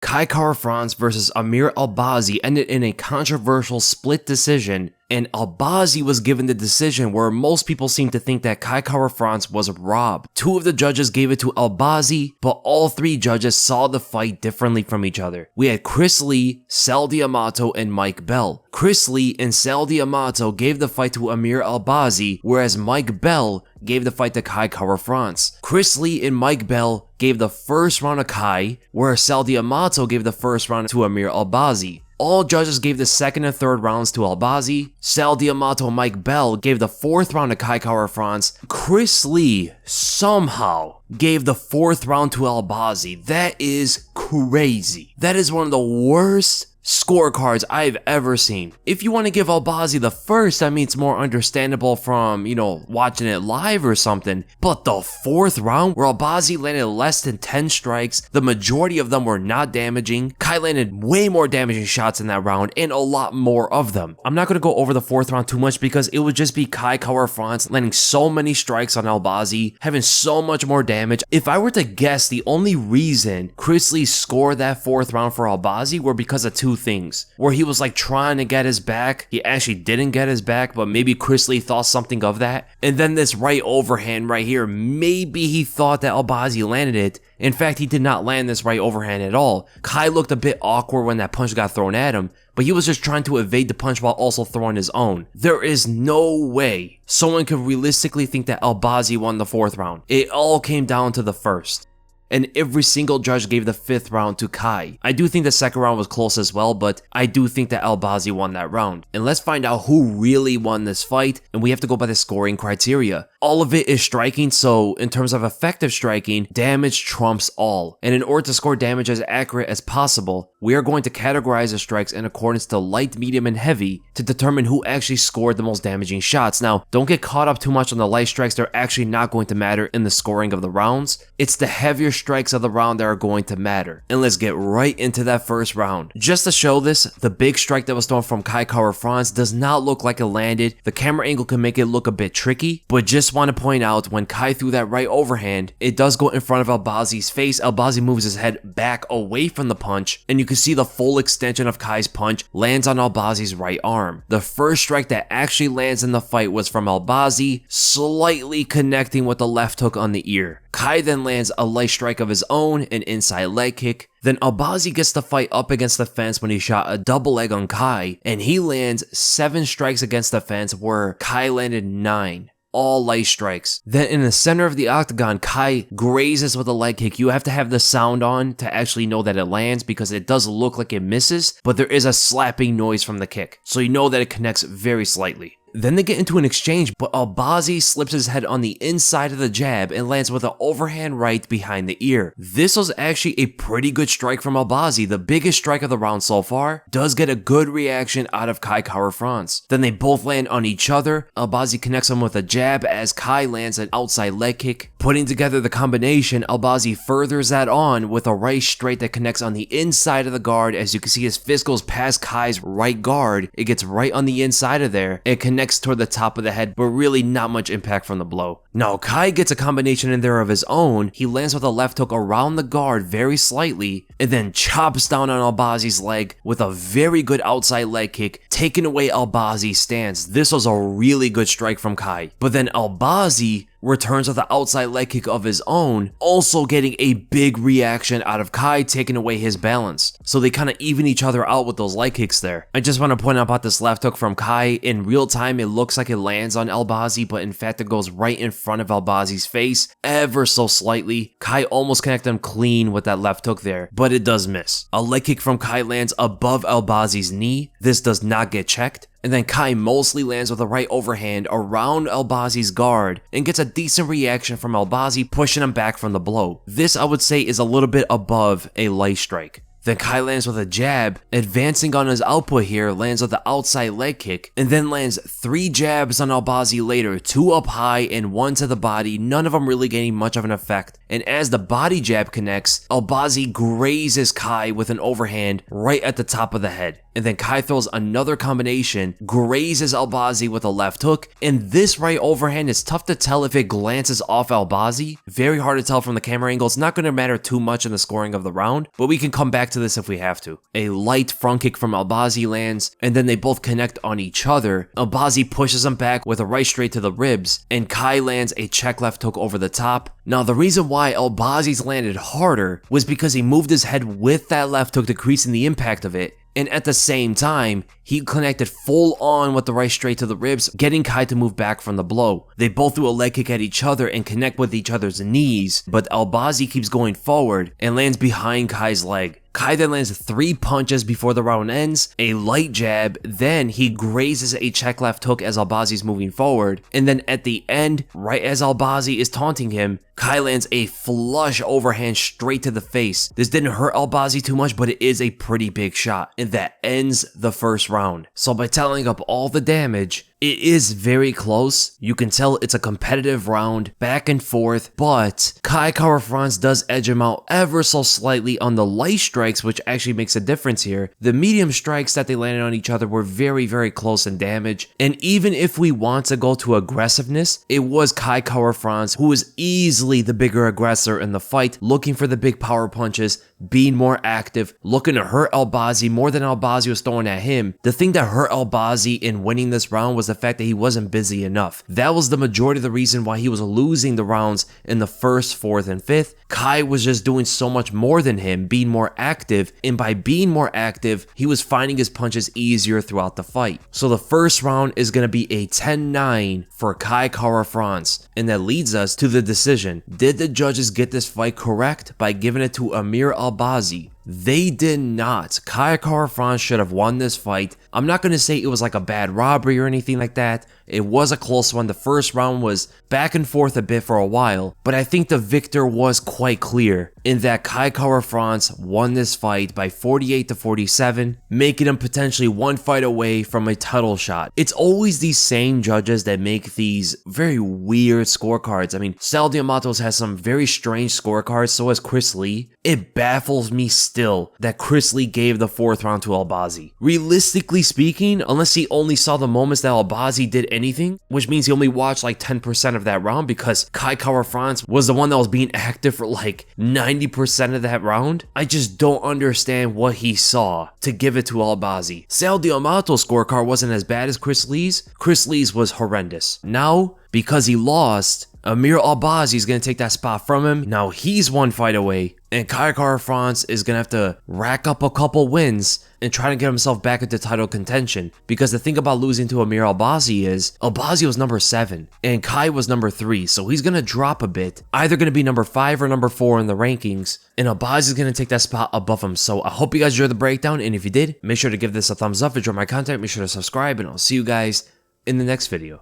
Kai Kara-France versus Amir Albazi ended in a controversial split decision, and Albazi was given the decision where most people seem to think that Kai Kara-France was robbed. 2 of the judges gave it to Albazi, but all 3 judges saw the fight differently from each other. We had Chris Lee, Sal D'Amato, and Mike Bell. Chris Lee and Sal D'Amato gave the fight to Amir Albazi, whereas Mike Bell gave the fight to Kai Kara-France. Chris Lee and Mike Bell gave the first round to Kai, whereas Sal D'Amato gave the first round to Amir Albazi. All judges gave the second and third rounds to Albazi. Sal D'Amato and Mike Bell gave the fourth round to Kai Kara-France. Chris Lee somehow gave the fourth round to Albazi. That is crazy. That is one of the worst scorecards I've ever seen. If you want to give Albazi the first, I mean, it's more understandable from, watching it live or something. But the fourth round, where Albazi landed less than 10 strikes, the majority of them were not damaging. Kai landed way more damaging shots in that round, and a lot more of them. I'm not going to go over the fourth round too much because it would just be Kai Kara-France landing so many strikes on Albazi, having so much more damage. If I were to guess, the only reason Chris Lee scored that fourth round for Albazi were because of 2 things, where he was like trying to get his back. He actually didn't get his back, but maybe Chris Lee thought something of that. And then this right overhand right here, maybe he thought that Albazi landed it. In fact, he did not land this right overhand at all. Kai looked a bit awkward when that punch got thrown at him, but he was just trying to evade the punch while also throwing his own. There is no way someone could realistically think that Albazi won the fourth round. It all came down to the first. And every single judge gave the 5th round to Kai. I do think the second round was close as well, but I do think that Albazi won that round. And let's find out who really won this fight, and we have to go by the scoring criteria. All of it is striking, so in terms of effective striking, damage trumps all. And in order to score damage as accurate as possible, we are going to categorize the strikes in accordance to light, medium, and heavy to determine who actually scored the most damaging shots. Now, don't get caught up too much on the light strikes. They're actually not going to matter in the scoring of the rounds. It's the heavier strikes of the round that are going to matter. And let's get right into that first round. Just to show this, the big strike that was thrown from Kai Kara-France does not look like it landed. The camera angle can make it look a bit tricky, but just want to point out when Kai threw that right overhand, it does go in front of Albazi's face. Albazi moves his head back away from the punch, and you can see the full extension of Kai's punch lands on Albazi's right arm. The first strike that actually lands in the fight was from Albazi, slightly connecting with the left hook on the ear. Kai then lands a light strike of his own, an inside leg kick. Then Albazi gets the fight up against the fence when he shot a double leg on Kai, and he lands 7 strikes against the fence where Kai landed 9. All light strikes. Then in the center of the octagon, Kai grazes with a leg kick. You have to have the sound on to actually know that it lands because it does look like it misses, but there is a slapping noise from the kick, so you know that it connects very slightly. Then they get into an exchange, but Albazi slips his head on the inside of the jab and lands with an overhand right behind the ear. This was actually a pretty good strike from Albazi. The biggest strike of the round so far does get a good reaction out of Kai Kara-France. Then they both land on each other. Albazi connects him with a jab as Kai lands an outside leg kick. Putting together the combination, Albazi furthers that on with a right straight that connects on the inside of the guard. As you can see, his fist goes past Kai's right guard. It gets right on the inside of there. It connects toward the top of the head, but really not much impact from the blow. Now, Kai gets a combination in there of his own. He lands with a left hook around the guard very slightly, and then chops down on Albazi's leg with a very good outside leg kick, taking away Albazi's stance. This was a really good strike from Kai. But then Albazi returns with the outside leg kick of his own, also getting a big reaction out of Kai, taking away his balance. So they kind of even each other out with those leg kicks there. I just want to point out about this left hook from Kai. In real time, it looks like it lands on Albazi, but in fact, it goes right in front of Albazi's face, ever so slightly. Kai almost connected him clean with that left hook there, but it does miss. A leg kick from Kai lands above Albazi's knee. This does not get checked. And then Kai mostly lands with a right overhand around Albazi's guard and gets a decent reaction from Albazi, pushing him back from the blow. This, I would say, is a little bit above a light strike. Then Kai lands with a jab, advancing on his output here, lands with the outside leg kick, and then lands 3 jabs on Albazi later, 2 up high and 1 to the body, none of them really getting much of an effect. And as the body jab connects, Albazi grazes Kai with an overhand right at the top of the head. And then Kai throws another combination, grazes Albazi with a left hook, and this right overhand is tough to tell if it glances off Albazi. Very hard to tell from the camera angle. It's not going to matter too much in the scoring of the round, but we can come back to to this if we have to. A light front kick from Albazi lands, and then they both connect on each other. Albazi pushes him back with a right straight to the ribs, and Kai lands a check left hook over the top. Now, the reason why Albazi's landed harder was because he moved his head with that left hook, decreasing the impact of it. And at the same time, he connected full on with the right straight to the ribs, getting Kai to move back from the blow. They both do a leg kick at each other and connect with each other's knees, but Albazi keeps going forward and lands behind Kai's leg. Kai then lands 3 punches before the round ends, a light jab, then he grazes a check left hook as Albazi's moving forward, and then at the end, right as Albazi is taunting him, Kai lands a flush overhand straight to the face. This didn't hurt Albazi too much, but it is a pretty big shot, and that ends the first round. So by tallying up all the damage, it is very close. You can tell it's a competitive round, back and forth, but Kai Kara-France does edge him out ever so slightly on the light strikes, which actually makes a difference here. The medium strikes that they landed on each other were very, very close in damage, and even if we want to go to aggressiveness, it was Kai Kara-France who was easily the bigger aggressor in the fight, looking for the big power punches, being more active, looking to hurt Albazi more than Albazi was throwing at him. The thing that hurt Albazi in winning this round was the fact that he wasn't busy enough. That was the majority of the reason why he was losing the rounds in the first, fourth, and fifth. Kai was just doing so much more than him, being more active, and by being more active, he was finding his punches easier throughout the fight. So the first round is going to be a 10-9 for Kai Kara-France, and that leads us to the decision. Did the judges get this fight correct by giving it to Amir Albazi? They did not. Kai Kara-France should have won this fight. I'm not going to say it was like a bad robbery or anything like that. It was a close one. The first round was back and forth a bit for a while, but I think the victor was quite clear in that Kai Kara-France won this fight by 48-47, making him potentially one fight away from a title shot. It's always these same judges that make these very weird scorecards. I mean, Sal Diamatos has some very strange scorecards, so has Chris Lee. It baffles me still that Chris Lee gave the fourth round to Albazi. Realistically speaking, unless he only saw the moments that Albazi did anything, which means he only watched like 10% of that round because Kai Kara-France was the one that was being active for like 90% of that round. I just don't understand what he saw to give it to Albazi. Sal Diamato's scorecard wasn't as bad as Chris Lee's. Chris Lee's was horrendous. Now, because he lost, Amir Albazi is going to take that spot from him. Now he's one fight away, and Kai Kara-France is going to have to rack up a couple wins and try to get himself back into title contention. Because the thing about losing to Amir Albazi is, Albazi was number 7, and Kai was number 3, so he's going to drop a bit. Either going to be number 5 or number 4 in the rankings, and Albazi is going to take that spot above him. So I hope you guys enjoyed the breakdown, and if you did, make sure to give this a thumbs up. If you enjoyed my content, make sure to subscribe, and I'll see you guys in the next video.